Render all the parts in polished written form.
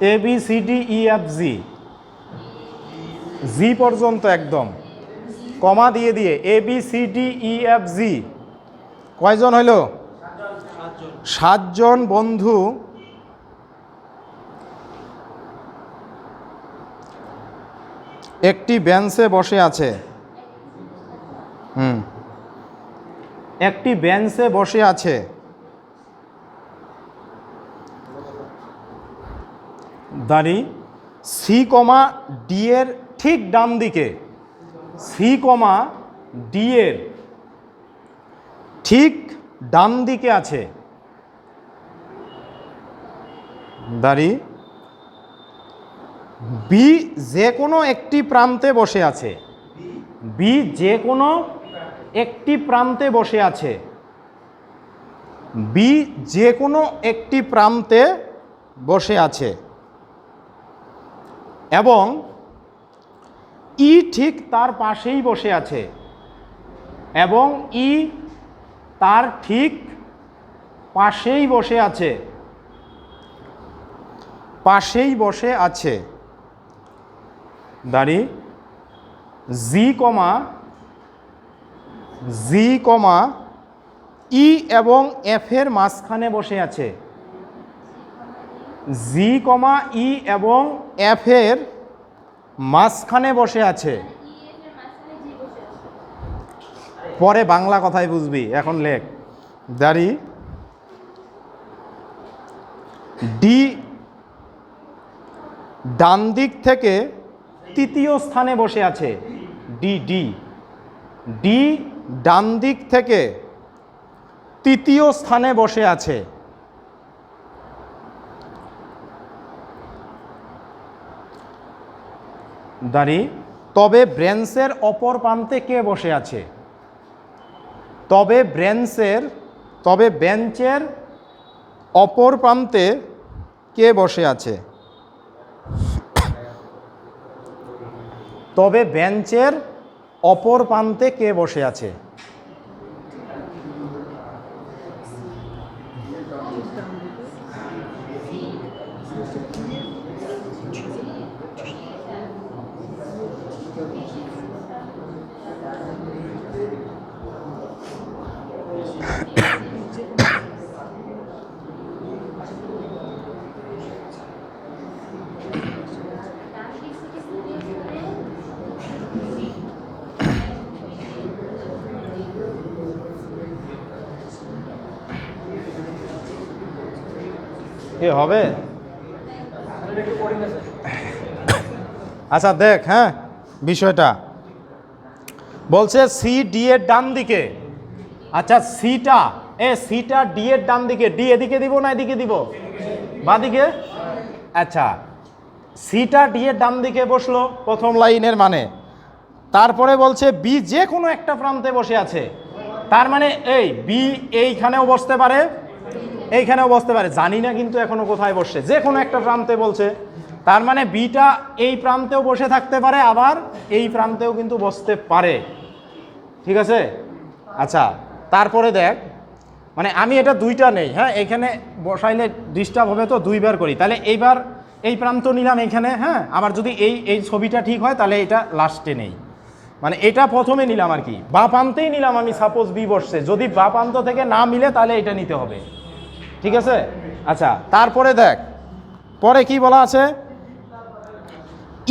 এ B C D E F G, G পর্যন্ত একদম comma দিয়ে দিয়ে A B C D E F G কয়জন হইল? 7 জন বন্ধু একটি বেঞ্চে বসে আছে। একটি বেঞ্চে বসে আছে। দাঁড়ি সি কমা ডি এর ঠিক ডান দিকে, সি কমা ডি এর ঠিক ডান দিকে আছে। দাঁড়ি বি যে কোনো একটি প্রান্তে বসে আছে। বি যে কোনো একটি প্রান্তে বসে আছে। বি যে কোনো একটি প্রান্তে বসে আছে এবং ই ঠিক তার পাশেই বসে আছে। এবং ই তার ঠিক পাশেই বসে আছে। পাশেই বসে আছে। দাঁড়ি জি কমা ই এবং এফ এর মাঝখানে বসে আছে। জি কমা ই এবং এফ এর মাঝখানে বসে আছে। পরে বাংলা কথাই বুঝবি, এখন লেখ। দাঁড়ি ডি ডান দিক থেকে তৃতীয় স্থানে বসে আছে। ডি ডান দিক থেকে তৃতীয় স্থানে বসে আছে। দাঁড়ি তবে ব্রেঞ্চের অপর প্রান্তে কে বসে আছে? তবে বেঞ্চের অপর প্রান্তে কে বসে আছে? তবে বেঞ্চের অপর প্রান্তে কে বসে আছে? এ হবে? আচ্ছা দেখ, হ্যাঁ বিষয়টা বলছে সি ডি এর ডান দিকে। আচ্ছা সিটা ডি এর ডান দিকে। ডি এদিকে দিব না এদিকে দিব? বাদিকে। আচ্ছা সিটা ডি এর ডান দিকে বসলো প্রথম লাইনের মানে। তারপরে বলছে বি যে কোনো একটা প্রান্তে বসে আছে। তার মানে এই বি এইখানেও বসতে পারে, এইখানেও বসতে পারে, জানি না কিন্তু এখনো কোথায় বসছে, যে কোনো একটা প্রান্তে বলছে। তার মানে বিটা এই প্রান্তেও বসে থাকতে পারে, আবার এই প্রান্তেও কিন্তু বসতে পারে। ঠিক আছে? আচ্ছা তারপরে দেখ, মানে আমি এটা দুইটা নেই, হ্যাঁ এখানে বসাইলে ডিস্টার্ব হবে তো দুইবার করি। তাহলে এইবার এই প্রান্ত নিলাম এইখানে, হ্যাঁ আবার যদি এই ছবিটা ঠিক হয় তাহলে এটা লাস্টে নেই, মানে এটা প্রথমে নিলাম আর কি, বা প্রান্তেই নিলাম আমি। সাপোজ বি বসছে, যদি বা প্রান্ত থেকে না মিলে তাহলে এটা নিতে হবে। ঠিক আছে? আচ্ছা তারপরে দেখ পরে কি বলা আছে,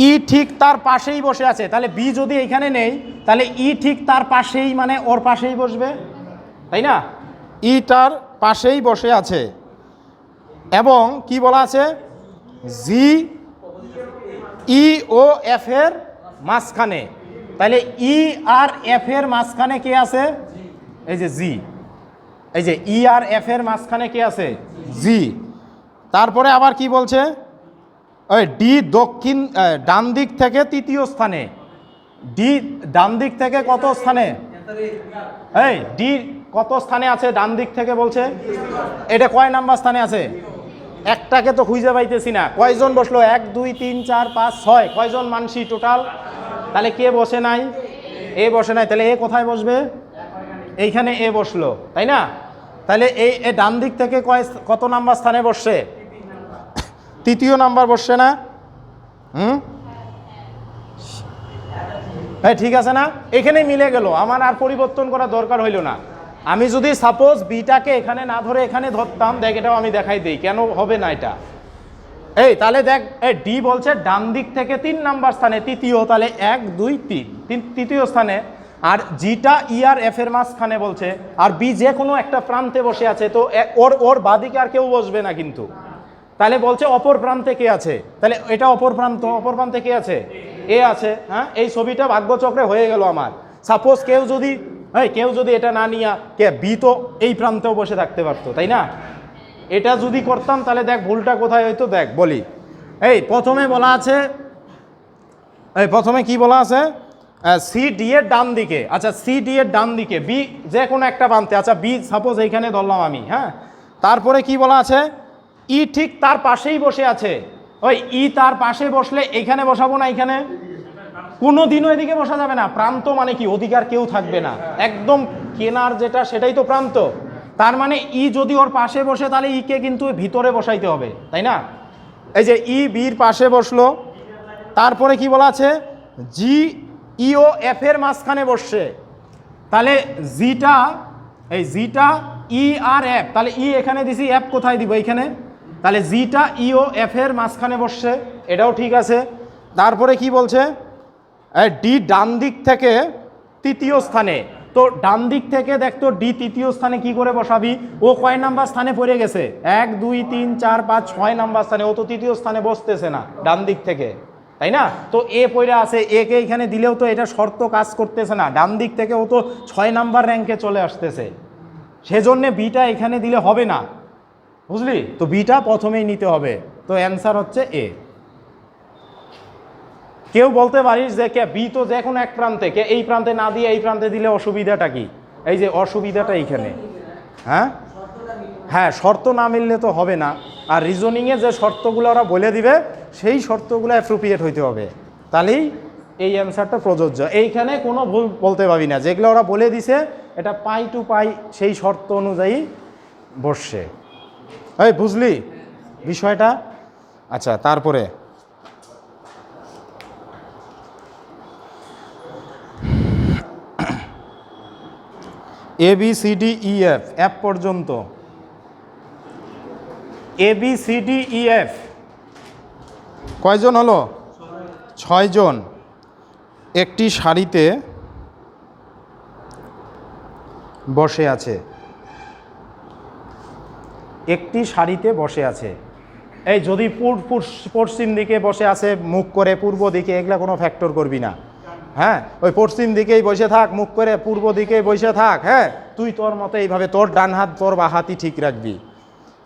ই ঠিক তার পাশেই বসে আছে। তাহলে বি যদি এইখানে নেই তাহলে ই ঠিক তার পাশেই, মানে ওর পাশেই বসবে, তাই না? ই তার পাশেই বসে আছে এবং কি বলা আছে, জি ই ও এফ এর মাঝখানে। তাহলে ই আর এফ এর মাঝখানে কে আছে? এই যে জি। এই যে ই আর এফ এর মাঝখানে কে আছে? জি। তারপরে আবার কি বলছে, ওই ডি দক্ষিণ ডান দিক থেকে তৃতীয় স্থানে। ডি ডান দিক থেকে কত স্থানে? এই ডি কত স্থানে আছে ডান দিক থেকে বলছে? এটা কয় নাম্বার স্থানে আছে? একটাকে তো খুঁজে পাইতেছি না। কয়জন বসলো? 1 2 3 4 5 6, কয়জন মানসি টোটাল? তাহলে কে বসে নাই? এ বসে নাই। তাহলে এ কোথায় বসবে? এইখানে এ বসলো, তাই না? তাহলে এই ডান দিক থেকে কত নাম্বার স্থানে বসছে? তৃতীয় নাম্বার বসছে না? হ্যাঁ ঠিক আছে না, এখানেই মিলে গেল, আমার আর পরিবর্তন করার দরকার হইল না। আমি যদি সাপোজ বিটাকে এখানে না ধরে এখানে ধরতাম, দেখ এটাও আমি দেখাই দিই কেন হবে না এটা। এই তাহলে দেখ, এই ডি বলছে ডান দিক থেকে 3 নাম্বার স্থানে তৃতীয়, তাহলে 1 2 3 তৃতীয় স্থানে। আর জিটা ই আর এফ এর মাঝখানে বলছে, আর বি যে কোনো একটা প্রান্তে বসে আছে, তো ওর বাদিকে আর কেউ বসবে না কিন্তু। তাহলে বলছে অপর প্রান্তে কে আছে, তাহলে এটা অপর প্রান্তে কে আছে? এ আছে। হ্যাঁ, এই ছবিটা ভাগ্যচক্রে হয়ে গেল আমার। সাপোজ কেউ যদি এটা না নিয়ে কে বি তো এই প্রান্তেও বসে থাকতে পারতো, তাই না? এটা যদি করতাম তাহলে দেখ ভুলটা কোথায় হইতো, দেখ বলি। প্রথমে কি বলা আছে? সি ডি এর ডান দিকে। আচ্ছা, সি ডি এর ডান দিকে বি যে কোনো একটা প্রান্তে। আচ্ছা, বি সাপোজ এইখানে ধরলাম আমি। হ্যাঁ, তারপরে কি বলা আছে? ই ঠিক তার পাশেই বসে আছে। ওই ই তার পাশে বসলে এইখানে বসাবো না, এইখানে কোনো দিনও এদিকে বসা যাবে না। প্রান্ত মানে কি? অধিকার কেউ থাকবে না, একদম কেনার যেটা সেটাই তো প্রান্ত। তার মানে ই যদি ওর পাশে বসে তাহলে ইকে কিন্তু ভিতরে বসাইতে হবে, তাই না? এই যে ই বির পাশে বসলো, তারপরে কি বলা আছে? জি ই ও এফ এর মাঝখানে বসছে, তাহলে জিটা ই আর এফ, তাহলে ই এখানে দিছি, এফ কোথায় দিব? এইখানে। তাহলে জিটা ই ও এফ এর মাঝখানে বসছে, এটাও ঠিক আছে। তারপরে কি বলছে? ডি ডান দিক থেকে তৃতীয় স্থানে। তো ডান দিক থেকে দেখতো ডি তৃতীয় স্থানে কি করে বসাবি? ও কয় নাম্বার স্থানে পড়ে গেছে? 1 2 3 4 5 6 নাম্বার স্থানে। ও তো তৃতীয় স্থানে বসতেছে না ডান দিক থেকে, তাই না? তো এ পড়ে আছে, একে এইখানে দিলেও তো এটা শর্ত কাজ করতেছে না, ডান দিক থেকে ও তো 6 নাম্বার র্যাঙ্কে চলে আসতেছে, সেজন্য বিটা এখানে দিলে হবে না, বুঝলি? তো বিটা প্রথমেই নিতে হবে। তো অ্যান্সার হচ্ছে এ। কেউ বলতে পারিস যে কে বি তো যে কোনো এক প্রান্তে, কে এই প্রান্তে না দিয়ে এই প্রান্তে দিলে অসুবিধাটা কি? এই যে অসুবিধাটা এইখানে। হ্যাঁ, শর্ত না মিললে তো হবে না। আর রিজনিংয়ে যে শর্তগুলো ওরা বলে দিবে সেই শর্তগুলো অ্যাপ্রোপ্রিয়েট হইতে হবে, তাহলেই এই অ্যান্সারটা প্রযোজ্য। এইখানে কোনো ভুল বলতে পারি না, যেগুলো ওরা বলে দিছে এটা পাই টু পাই সেই শর্ত অনুযায়ী বসছে। এই বুঝলি বিষয়টা? আচ্ছা, তারপরে A B C D E F, F পর্যন্ত। A B C D E F কয়জন হলো? 6 জন একটি সারিতে বসে আছে, একটি সারিতে বসে আছে। এই যদি পশ্চিম দিকে বসে আছে মুখ করে পূর্ব দিকে, এগুলা কোনো ফ্যাক্টর করবি না। হ্যাঁ, ওই পশ্চিম দিকেই বসে থাক, মুখ করে পূর্ব দিকেই বসে থাক। হ্যাঁ, তুই তোর মতো এইভাবে তোর ডান হাত তোর বা হাতই ঠিক রাখবি,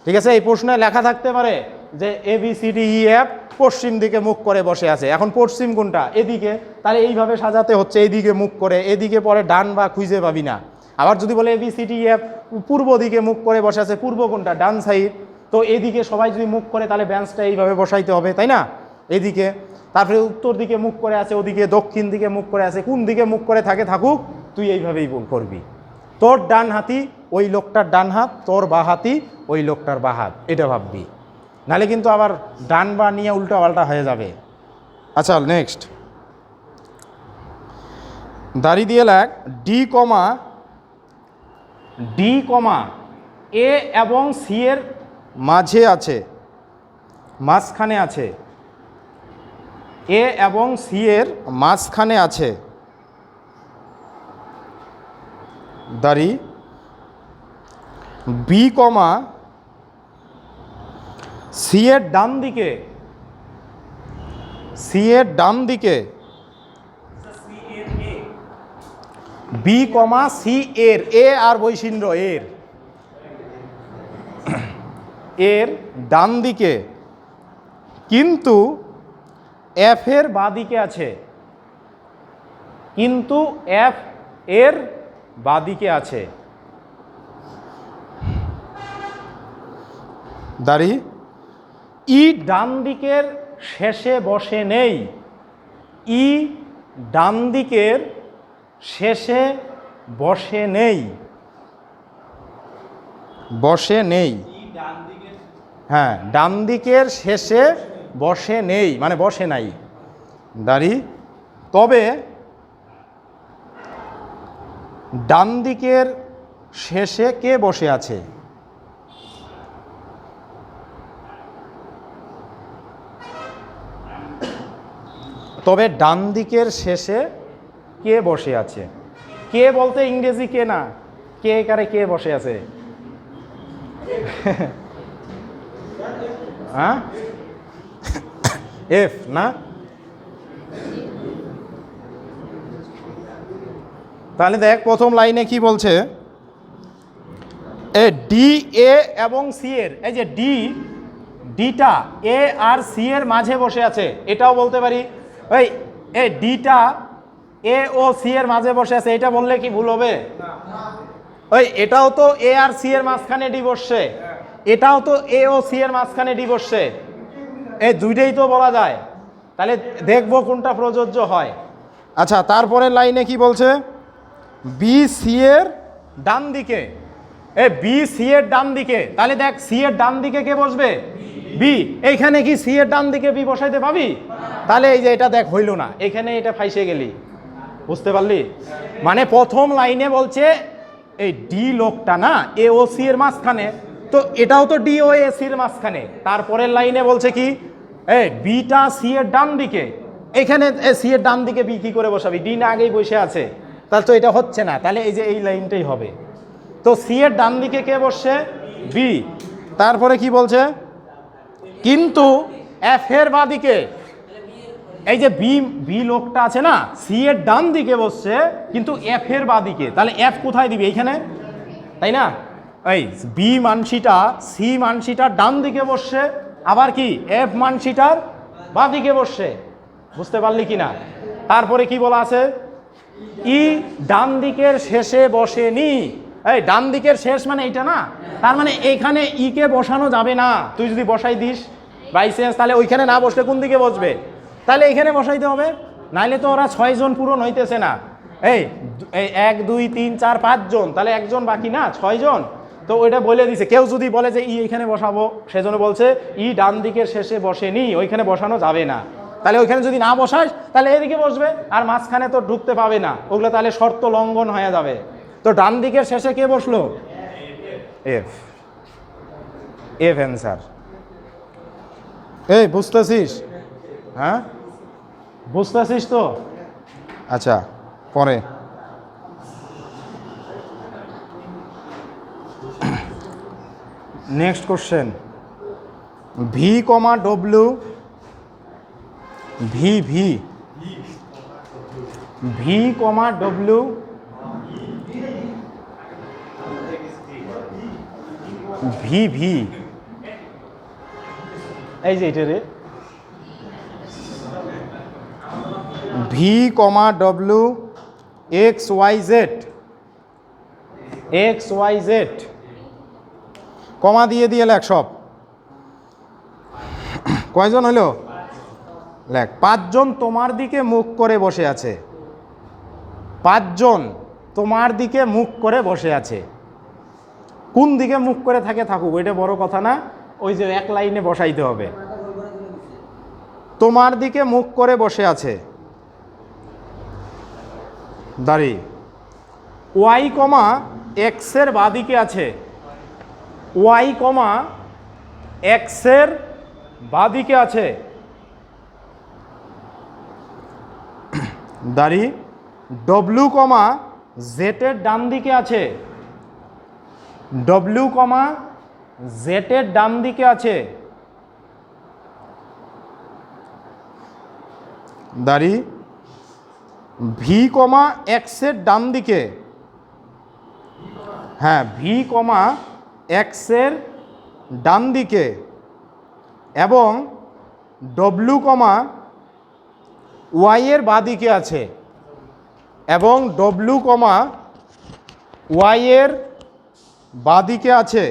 ঠিক আছে? এই প্রশ্নে লেখা থাকতে পারে যে A B C D E F পশ্চিম দিকে মুখ করে বসে আছে। এখন পশ্চিম কোনটা? এদিকে, তাহলে এইভাবে সাজাতে হচ্ছে, এইদিকে মুখ করে, এদিকে পরে ডান বা খুঁজে পাবি না। আবার যদি বলে A B C D E F পূর্ব দিকে মুখ করে বসে আছে, পূর্ব কোনটা? ডান সাইড। তো এদিকে সবাই যদি মুখ করে তাহলে বেঞ্চটা এইভাবে বসাইতে হবে, তাই না? এদিকে। তারপরে উত্তর দিকে মুখ করে আছে, ওদিকে দক্ষিণ দিকে মুখ করে আছে, কোন দিকে মুখ করে থাকুক তুই এইভাবেই করবি। তোর ডান হাতি ওই লোকটার ডান হাত, তোর বা হাতি ওই লোকটার বা হাত, এটা ভাববি, নাহলে কিন্তু আবার ডান বা নিয়ে উল্টা পাল্টা হয়ে যাবে। আচ্ছা, নেক্সট দাড়ি দিয়ে লেখ ডি কমা এ এবং সি এর মাঝে আছে, মাঝখানে আছে, এ এবং সি এর মাঝখানে আছে দাড়ি। বি কমা সি এর ডান দিকে, সি এর ডান দিকে, বি কমা সি এর, এ আর বৈশিন্দ্র এর ডান দিকে, কিন্তু এফ এর বাদিকে আছে, কিন্তু এফ এর বাদিকে আছে। দাঁড়ি ই ডান দিকের শেষে বসে নেই, ই ডান দিকের শেষে বসে নেই, হ্যাঁ, ডান দিকের শেষে বসে নেই, মানে বসে নাই দাঁড়ি, তবে ডান দিকের শেষে কে বসে আছে? তবে ডান দিকের শেষে কে বসে আছে? কে বলতে ইংরেজি কে না, কে কারে কে বসে আছে? হ্যাঁ, এফ না? তাহলে দেখ প্রথম লাইনে কি বলছে, এ ডি এ এবং সি এর, এই যে ডিটা এ আর সি এর মাঝে বসে আছে, এটাও বলতে পারি। ওই এ ডিটা এ ও সি এর মাঝে বসে আছে, এটা বললে কি ভুল হবে? ওই এটাও তো এ আর সি এর মাঝখানে ডি বসছে, এটাও তো এ ও সি এর মাঝখানে ডি বসছে, এই দুইটাই তো বলা যায়। তাহলে দেখবো কোনটা প্রযোজ্য হয়। আচ্ছা, তারপরে লাইনে কি বলছে, বি সি এর ডান দিকে, এ বি সি এর ডান দিকে, তাহলে দেখ সি এর ডান দিকে কে বসবে? বি। এইখানে কি সি এর ডান দিকে বি বসাইতে পাবি? তাহলে এই যে এটা দেখ হইল না, এখানে এটা ফাইসে গেলি, বুঝতে পারলি? মানে প্রথম লাইনে বলছে এই ডি লোকটা না এ ও সি এর মাঝখানে, তো এটাও তো ডি ও এ সি এর মাঝখানে। তারপরের লাইনে বলছে কি, এই বিটা সি এর ডান দিকে, এখানে সি এর ডান দিকে বি কি করে বসাবি? ডি না আগেই বসে আছে, তাহলে তো এটা হচ্ছে না। তাহলে এই যে এই লাইনটাই হবে। তো সি এর ডান দিকে কে বসছে? বি। তারপরে কি বলছে, কিন্তু এফ এর বাদিকে, এই যে বি লোকটা আছে না সি এর ডান দিকে বসছে, কিন্তু এফ এর বাদিকে, তাহলে এফ কোথায় দিবি? এইখানে, তাই না? এই বি মানসিটা সি মানসিটার ডান দিকে বসছে, আবার কি এফ মানসিটার বাদিকে বসছে, বুঝতে পারলি কি না? তারপরে কি বলা আছে, ই ডান দিকের শেষে বসেনি। এই ডান দিকের শেষ মানে এইটা না, তার মানে এইখানে ই কে বসানো যাবে না। তুই যদি বসাই দিস বাই চান্স, তাহলে ওইখানে না বসলে কোন দিকে বসবে? তাহলে এইখানে বসাইতে হবে, নাইলে তো ওরা 6 জন পূরণ হইতেছে না। এই 1 2 3 4 5 জন, তাহলে একজন বাকি না, 6 জন। তো ওইটা বলে দিছে। কেউ যদি বলে যে ই এইখানে বসাবো, সেজন্য বলছে ই ডান দিকের শেষে বসেনি, ওইখানে বসানো যাবে না। তাহলে ওইখানে যদি না বসাস তাহলে এদিকে বসবে, আর মাঝখানে তো ঢুকতে পাবে না, ওগুলো তাহলে শর্ত লঙ্ঘন হয়ে যাবে। তো ডান দিকের শেষে কে বসলো? এফ। F answer. এই বুঝতেছিস? হ্যাঁ, বুঝতেছিস তো? আচ্ছা, পরে next question, V comma W, V V V comma W, V V, এই যে এটা রে, V comma W X Y Z, X Y Z, comma দিয়ে দিয়ে লেখ সব। কয়জন হইল? লেখ, 5 জন তোমার দিকে মুখ করে বসে আছে, 5 জন তোমার দিকে মুখ করে বসে আছে। কোন দিকে মুখ করে থাকে থাকুক, ওইটা বড় কথা না, ওই যে এক লাইনে বসাইতে হবে। তোমার দিকে মুখ করে বসে আছে, দাঁড়ি, ওয়াই কমা এক্সের বাদিকে আছে, ওয়াই কমা এক্সের বাদিকে আছে, দাঁড়ি, ডব্লিউ কমা জেটের ডান দিকে আছে, ডব্লিউ কমা জেটের ডান দিকে আছে, দাঁড়ি, ভি কমা এক্সের ডান দিকে, হ্যাঁ ভি কমা এক্সের ডান দিকে, এবং ডব্লিউ কমা ওয়াইয়ের বাদিকে আছে, এবং ডব্লিউ কমা ওয়াইয়ের বাদিকে আছে,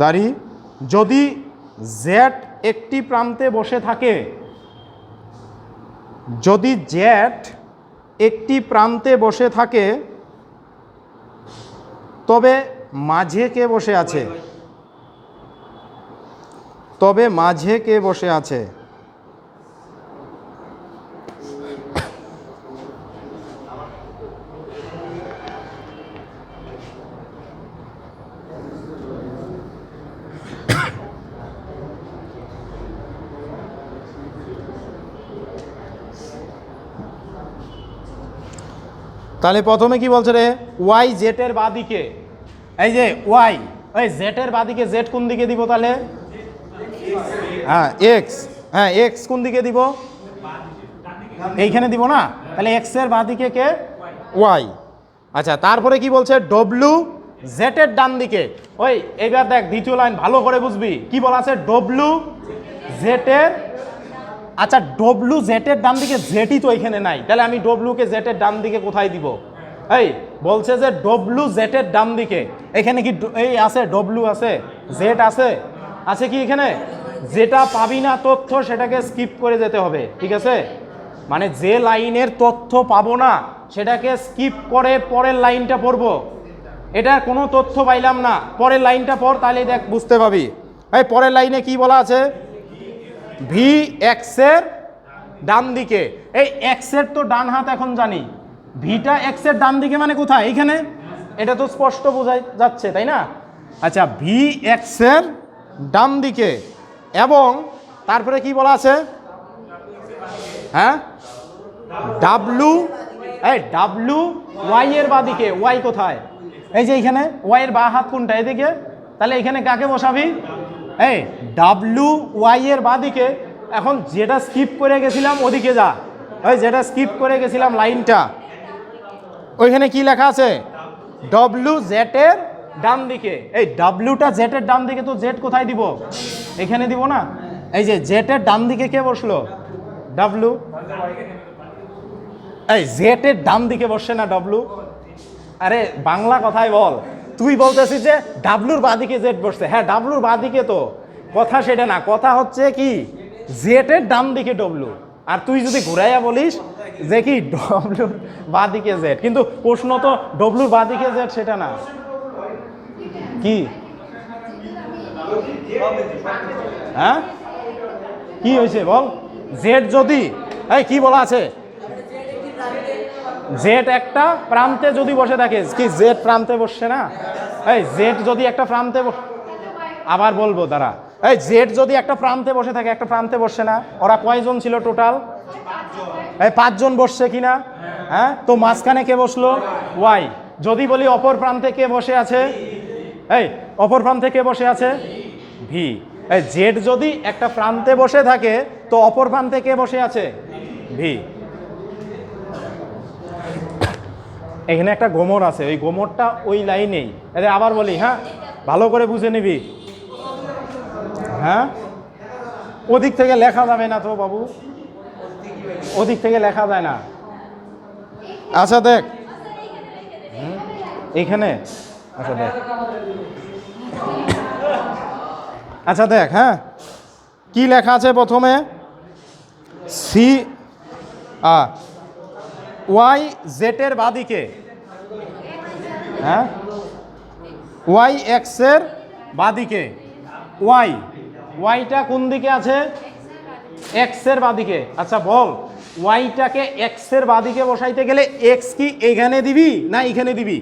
দাঁড়ি, যদি জেড একটি প্রান্তে বসে থাকে, যদি জেড একটি প্রান্তে বসে থাকে, তবে মাঝে কে বসে আছে? তবে মাঝে কে বসে আছে? তাহলে প্রথমে কি বলছে রে? ওয়াই জেটের বাদিকে, এই যে ওয়াই ওই জেটের বাদিকে, জেড কোন দিকে দিব তাহলে? হ্যাঁ এক্স, হ্যাঁ এক্স কোন দিকে দিব? এইখানে দিব না, তাহলে এক্স এর বাদিকে কে? ওয়াই। আচ্ছা তারপরে কি বলছে? ডব্লু জেটের ডান দিকে। ওই এইবার দেখ দ্বিতীয় লাইন ভালো করে বুঝবি কি বলা আছে। ডব্লু জেটের, আচ্ছা ডব্লু জেটের ডান দিকে, জেটই তো এখানে নাই, তাহলে আমি ডব্লুকে জেটের ডান দিকে কোথায় দিব? এই বলছে যে ডব্লু জেটের ডান দিকে, এখানে কি এই আছে? ডব্লু আছে, জেট আছে, আছে কি এখানে? যেটা পাবি না তথ্য সেটাকে স্কিপ করে যেতে হবে, ঠিক আছে? মানে যে লাইনের তথ্য পাবো না সেটাকে স্কিপ করে পরের লাইনটা পড়বো। এটার কোনো তথ্য পাইলাম না, পরের লাইনটা পড়, তাহলে দেখ বুঝতে পাবি। এই পরের লাইনে কি বলা আছে? ভি এক্সের ডান দিকে। এই এক্সের তো ডান হাত এখন জানি, ভিটা এক্সের ডান দিকে মানে কোথায়? এইখানে, এটা তো স্পষ্ট বোঝাই যাচ্ছে তাই না? আচ্ছা ভি এক্সের ডান দিকে, এবং তারপরে কি বলা আছে? হ্যাঁ ডাব্লু, এই ডাব্লু ওয়াই এর বাদিকে। ওয়াই কোথায়? এই যে এইখানে, ওয়াই এর বা হাত কোনটা? এদিকে, তাহলে এখানে কাকে বসাবি? এই ডাব্লু ওয়াই এর বাদিকে। এখন যেটা স্কিপ করে গেছিলাম ওদিকে যা, ওই যেটা স্কিপ করে গেছিলাম লাইনটা, ওইখানে কি লেখা আছে? ডব্লু জেটের ডান দিকে। এই ডাব্লুটা জেটের ডান দিকে, তো জেট কোথায় দিব? এখানে দিব না? এই যে জেটের ডান দিকে কে বসলো? ডাব্লু। এই জেটের ডান দিকে বসে না ডাব্লু? আরে বাংলা কথায় বল। তুই বলতেছিস যে ডাব্লুর বাদিকে জেট বসছে। হ্যাঁ ডাব্লুর বাদিকে, তো কথা সেটা না, কথা হচ্ছে কি জেটের ডান দিকে ডব্লু। আর তুই যদি ঘুরাইয়া বলিস যে কি ডব্লুর বাদিকে জেট, কিন্তু প্রশ্ন তো ডব্লুর বাদিকে জেট সেটা না। কি হ্যাঁ কি হয়েছে বল? জেড যদি, এই কি বলা আছে? জেড একটা প্রান্তে যদি বসে থাকে, কি জেড প্রান্তে বসছে না? এই জেড যদি একটা প্রান্তে, আবার বলবো দাঁড়া, এই জেড যদি একটা প্রান্তে বসে থাকে, একটা প্রান্তে বসছে না? ওরা কয়জন ছিল টোটাল? এই 5 জন বসছে কিনা? হ্যাঁ, তো মাঝখানে কে বসলো? ওয়াই। যদি বলি অপর প্রান্তে কে বসে আছে? এই অপর প্রান্তে কে বসে আছে? ভি। এই জেড যদি একটা প্রান্তে বসে থাকে, তো অপর প্রান্তে কে বসে আছে? ভি। এখানে একটা গোমর আছে, ওই গোমরটা ওই লাইনেই। এদের আবার বলি, হ্যাঁ ভালো করে বুঝে নিবি। হ্যাঁ ওদিক থেকে লেখা যাবে না তো বাবু, ওদিক থেকে লেখা যায় না। আচ্ছা দেখ এইখানে, আচ্ছা দেখ, আচ্ছা দেখ, হ্যাঁ কি লেখা আছে প্রথমে? সি ওয়াই জেটের বাদিকে, হ্যাঁ ওয়াই এক্সের বাদিকে। ওয়াই, ওয়াইটা কোন দিকে আছে? এক্সের বাদিকে। আচ্ছা বল, ওয়াইটাকে এক্সের বাদিকে বসাইতে গেলে এক্স কি এখানে দিবি না এখানে দিবি?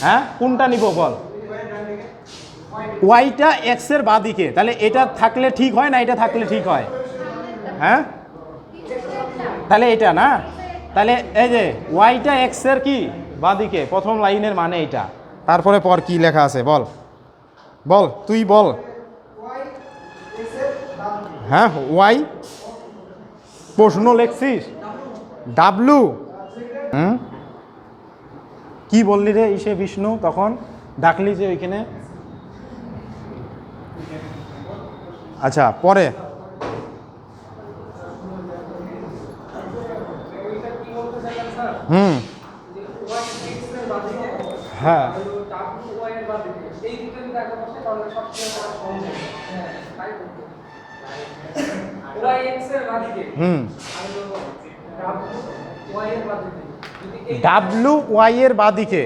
হ্যাঁ কোনটা নিব বল? ওয়াইটা এক্সের বাদিকে, তাহলে এটা থাকলে ঠিক হয় না এটা থাকলে ঠিক হয়? হ্যাঁ তাহলে এটা না, তাহলে এই যে ওয়াইটা এক্সের কি বাদিকে, প্রথম লাইনের মানে এটা। তারপরে পর কি লেখা আছে বল, বল তুই বল। হ্যাঁ ওয়াই প্রশ্ন লেখছিস? ডাব্লু কি বললি রে ইসে বিষ্ণু? তখন ডাকলি যে ওইখানে। আচ্ছা পরে হ্যাঁ ডাব্লু ওয়াই এর বাদিকে,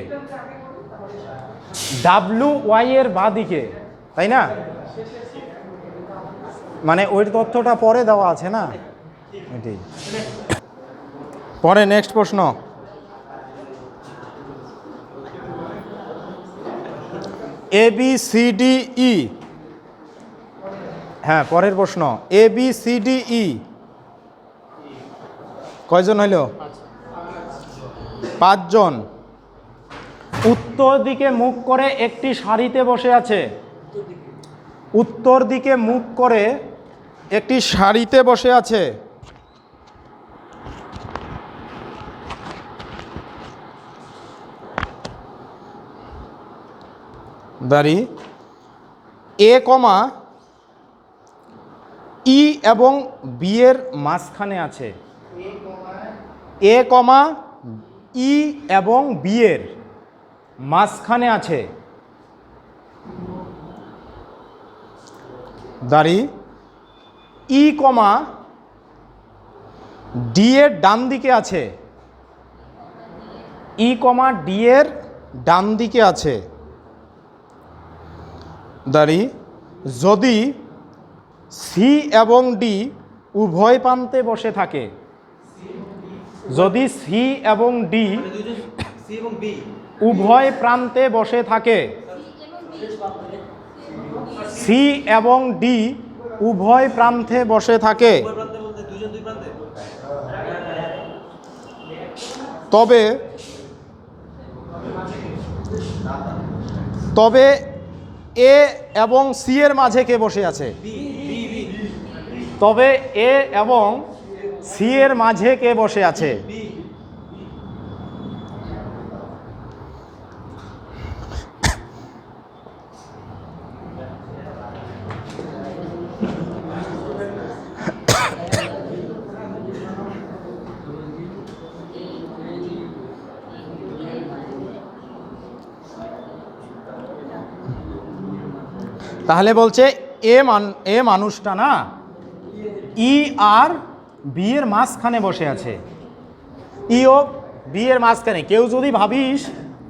ডাব্লু ওয়াই এর বাদিকে, তাই না? মানে ওই তথ্যটা পরে দেওয়া আছে না, এটি পরে। নেক্সট প্রশ্ন, এ বি সি ডি ই, হ্যাঁ পরের প্রশ্ন, এ বি সি ডি ই কয়জন হইল? 5 জন। উত্তর দিকে মুখ করে একটি সারিতে বসে আছে। উত্তর দিকে মুখ করে একটি সারিতে বসে আছে। দাঁড়ি এ কমা ই এবং বি এর মাঝখানে আছে। এ কমা ই এবং বি এর মাঝখানে আছে। দাঁড়ি ই কমা ডি এর ডান দিকে আছে। ই কমা ডি এর ডান দিকে আছে। দাঁড়ি যদি সি এবং ডি উভয় প্রান্তে বসে থাকে। যদি সি এবং ডি উভয় প্রান্তে বসে থাকে। সি এবং ডি উভয় প্রান্তে বসে থাকে, তবে তবে এ এবং সি এর মাঝে কে বসে আছে? তবে এ এবং সি এর মাঝে কে বসে আছে? তাহলে বলছে এ মানুষটা না ই আর বি এর মাঝখানে বসে আছে। ই ও বি এর মাঝখানে। কেউ যদি ভাবিস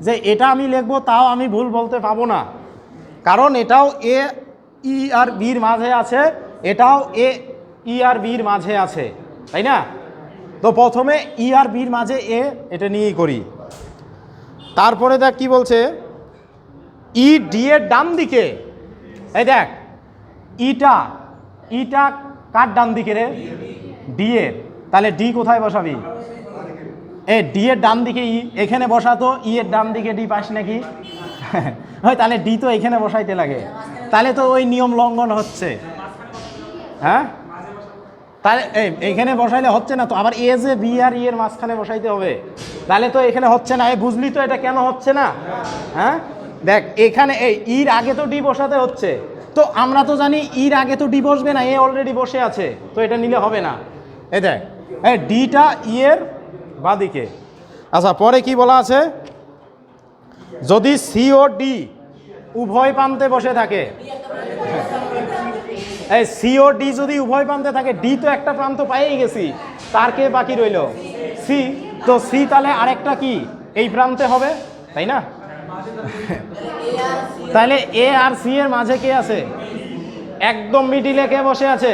যে এটা আমি লিখবো, তাও আমি ভুল বলতে পাবো না, কারণ এটাও এ ই আর বির মাঝে আছে, এটাও এ ই আর বির মাঝে আছে, তাই না? তো প্রথমে ই আর বির মাঝে এ, এটা নিয়েই করি। তারপরে দেখ কি বলছে, ই ডি এর ডান দিকে। এই দেখ ইটা কার ডান দিকে রে? ডি এর। তাহলে ডি কোথায় বসাবি? এ ডি এর ডান দিকে ই, এখানে বসাতো। ই এর ডান দিকে ডি পাস নাকি? হয়, তাহলে ডি তো এখানে বসাইতে লাগে, তাহলে তো ওই নিয়ম লঙ্ঘন হচ্ছে। হ্যাঁ, তাহলে এইখানে বসাইলে হচ্ছে না তো, আবার এ যে বি আর ই এর মাঝখানে বসাইতে হবে, তাহলে তো এখানে হচ্ছে না। বুঝলি তো এটা কেন হচ্ছে না? হ্যাঁ দেখ, এখানে এই ইর আগে তো ডি বসাতে হচ্ছে, তো আমরা তো জানি ইর আগে তো ডি বসবে না, এ অলরেডি বসে আছে, তো এটা নিলে হবে না। এই দেখ, ডিটা ই এর বাদিকে। আচ্ছা, পরে কি বলা আছে? যদি সি ও ডি উভয় প্রান্তে বসে থাকে। এই সি ও ডি যদি উভয় প্রান্তে থাকে, ডি তো একটা প্রান্ত পাইয়েই গেছি, তার কে বাকি রইল? সি। তো সি তাহলে আরেকটা কি এই প্রান্তে হবে, তাই না? তাহলে এ আর সি এর মাঝে কে আছে? একদম মিডিলে কে বসে আছে?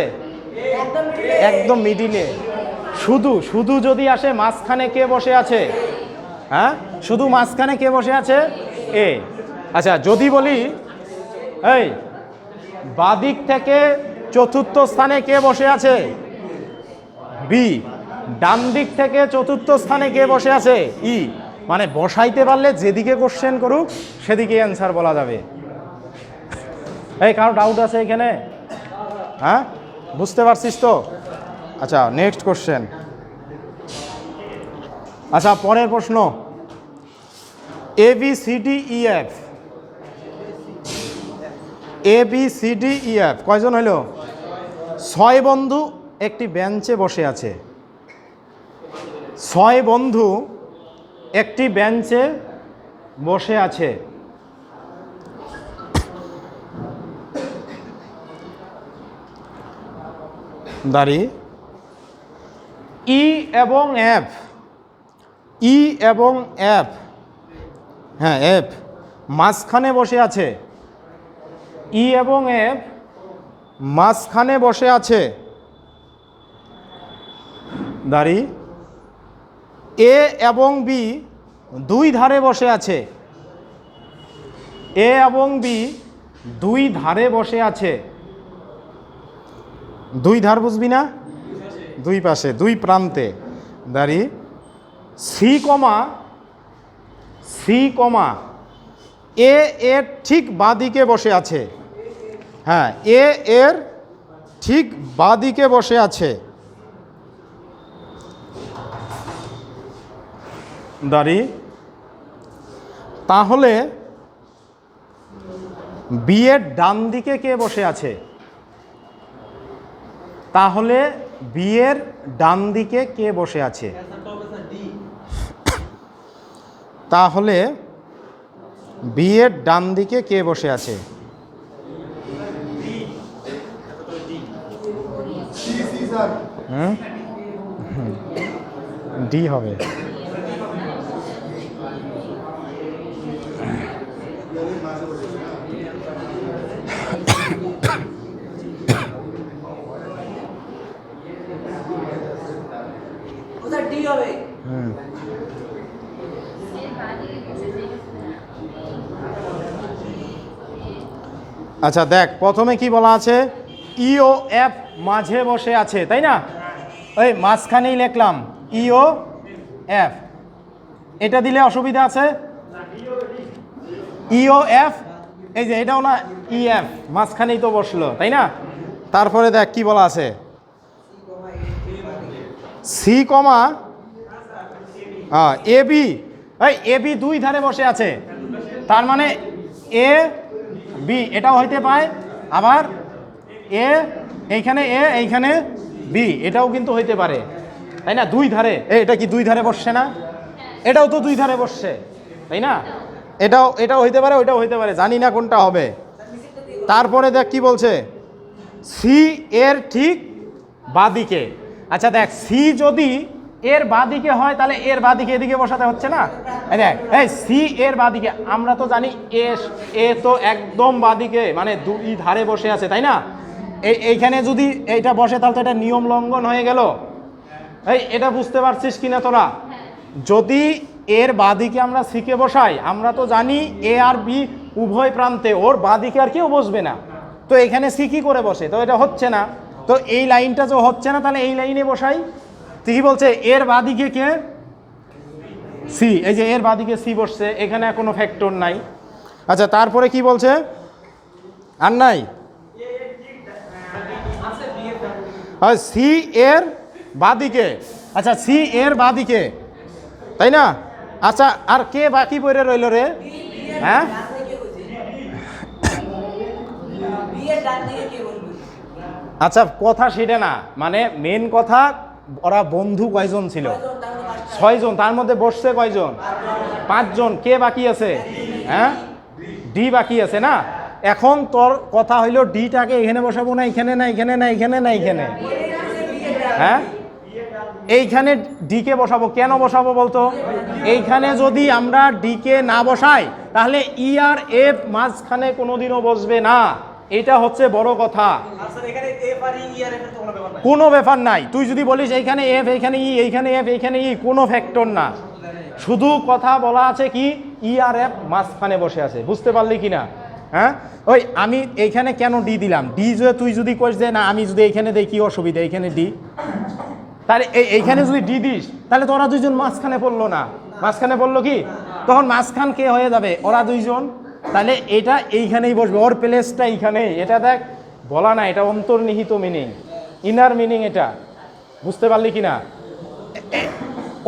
একদম মিডিলে। শুধু যদি আসে মাঝখানে কে বসে আছে? হ্যাঁ, শুধু মাঝখানে কে বসে আছে? এ। আচ্ছা, যদি বলি এই বাদিক থেকে চতুর্থ স্থানে কে বসে আছে? বি। ডান দিক থেকে চতুর্থ স্থানে কে বসে আছে? ই। মানে বসাইতে পারলে যেদিকে কোশ্চেন করুক সেদিকে অ্যান্সার বলা যাবে। এই কারো ডাউট আছে এখানে? হ্যাঁ, বুঝতে পারছিস তো? আচ্ছা, নেক্সট কোশ্চেন। আচ্ছা, পরের প্রশ্ন, A B C D E F. A B C D E F কয়জন হইল? 6 বন্ধু একটি বেঞ্চে বসে আছে। 6 বন্ধু একটি বেঞ্চে বসে আছে। দাঁড়ি ই এবং এফ, ই এবং এফ, হ্যাঁ এফ মাঝখানে বসে আছে। ই এবং এফ মাঝখানে বসে আছে, দাঁড়ি এ এবং বি দুই ধারে বসে আছে, এ এবং বি দুই ধারে বসে আছে। দুই ধার বুঝবি না, দুই পাশে দুই প্রান্তে, দাঁড়ি সি কমা এ এর ঠিক বাঁদিকে বসে আছে। হ্যাঁ, এ এর ঠিক বাঁদিকে বসে আছে, দাঁড়ি তাহলে বি এর ডান দিকে কে বসে আছে? তাহলে বি এর ডান দিকে কে বসে আছে? তাহলে বি এর ডান দিকে কে বসে আছে? ডি হবে। আচ্ছা দেখ, প্রথমে কি বলা আছে? ই ও এফ মাঝে বসে আছে, তাই না? ওই মাঝখানেই লিখলাম ই ও এফ, এটা দিলে অসুবিধা আছে? ই ও এফ, এই যে এটাও না ই এফ, মাঝখানেই তো বসলো, তাই না? তারপরে দেখ কি বলা আছে, সি কমা এ বি, এই এ বি দুই ধারে বসে আছে, তার মানে এ বি এটাও হইতে পারে, আবার এ এইখানে এ এইখানে বি এটাও কিন্তু হইতে পারে, তাই না? দুই ধারে, এটা কি দুই ধারে বসছে না? এটাও তো দুই ধারে বসছে, তাই না? এটাও হইতে পারে, ওইটাও হইতে পারে, জানি না কোনটা হবে। তারপরে দেখ কি বলছে, সি এর ঠিক বাঁদিকে। আচ্ছা দেখ, সি যদি এর বাঁদিকে হয় তাহলে এর বাঁদিকে এদিকে বসাতে হচ্ছে না? দেখ এই সি এর বাঁদিকে, আমরা তো জানি এ তো একদম বাঁদিকে, মানে দুই ধারে বসে আছে, তাই না? এইখানে যদি এইটা বসে তাহলে তো এটা নিয়ম লঙ্ঘন হয়ে গেল। এই এটা বুঝতে পারছিস কিনা তোরা? যদি এর বাঁদিকে আমরা সিকে বসাই, আমরা তো জানি এ আর বি উভয় প্রান্তে, ওর বাঁদিকে আর কেউ বসবে না, তো এখানে সি কি করে বসে? তো এটা হচ্ছে না, তো এই লাইনটা যে হচ্ছে না, তাহলে এই লাইনে বসাই। তুই কি বলছে? এর বাঁদিকে কে? সি, এই যে এর বাঁদিকে সি বসছে, এখানে কোনো ফ্যাক্টর নাই। আচ্ছা তারপরে কি বলছে? আর নাই, সি এর বাঁদিকে। আচ্ছা সি এর বাঁদিকে, তাই না? আচ্ছা আর কে বাকি পড়ে রইল রে? হ্যাঁ, আচ্ছা কথা সেটা না, মানে মেন কথা ওরা বন্ধু কয়জন ছিল? 6 জন, তার মধ্যে বসছে কয়জন? 5 জন। কে বাকি আছে? হ্যাঁ, ডি বাকি আছে না? এখন তোর কথা হইলো ডিটাকে এখানে বসাবো না, এখানে না, এখানে না, এখানে না, এখানে, হ্যাঁ এইখানে ডিকে বসাবো। কেন বসাবো বলতো? এইখানে যদি আমরা ডিকে না বসাই তাহলে ই আর এফ মাঝখানে কোনোদিনও বসবে না, এটা হচ্ছে বড় কথা। কোনো ব্যাপার নাই, তুই যদি বলিস এইখানে এফ এইখানে ই, এইখানে এফ এইখানে ই, কোনো ফ্যাক্টর না, শুধু কথা বলা আছে কি ই আর এফ মাঝখানে বসে আছে। বুঝতে পারলি কি না? হ্যাঁ, ওই আমি এইখানে কেন ডি দিলাম? ডি যে তুই যদি কইস যে না আমি যদি এইখানে দেই কি অসুবিধা, এইখানে ডি, তাহলে এইখানে যদি ডি দিস তাহলে তো ওরা দুইজন মাঝখানে পড়লো না, মাঝখানে পড়লো কি, তখন মাঝখান কে হয়ে যাবে? ওরা দুইজন, তাহলে এটা এইখানেই বসবে, ওর প্লেসটা এইখানেই। এটা দেখ বলা না, এটা অন্তর্নিহিত মিনিং, ইনার মিনিং এটা। বুঝতে পারলি কি না?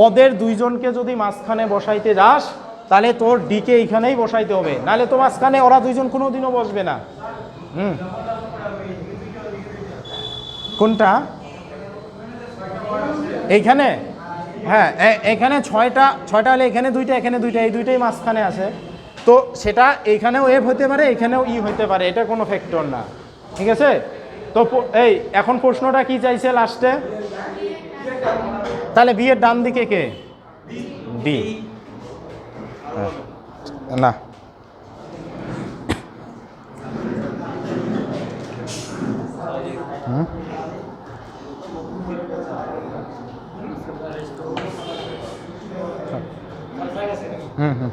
ওদের দুইজনকে যদি মাঝখানে বসাইতে যাস তাহলে তোর ডিকে এইখানেই বসাইতে হবে, নাহলে তো মাঝখানে ওরা দুইজন কোনোদিনও বসবে না। কোনটা? এইখানে, হ্যাঁ এখানে ছয়টা হলে এখানে দুইটা, এখানে দুইটা, এই দুইটাই মাঝখানে আছে, তো সেটা এইখানেও এফ হতে পারে, এখানেও ই হতে পারে, এটা কোনো ফ্যাক্টর না। ঠিক আছে? তো এই এখন প্রশ্নটা কি চাইছে লাস্টে? তাহলে বি এর ডান দিকে কে? ডি। না হুম হুম হুম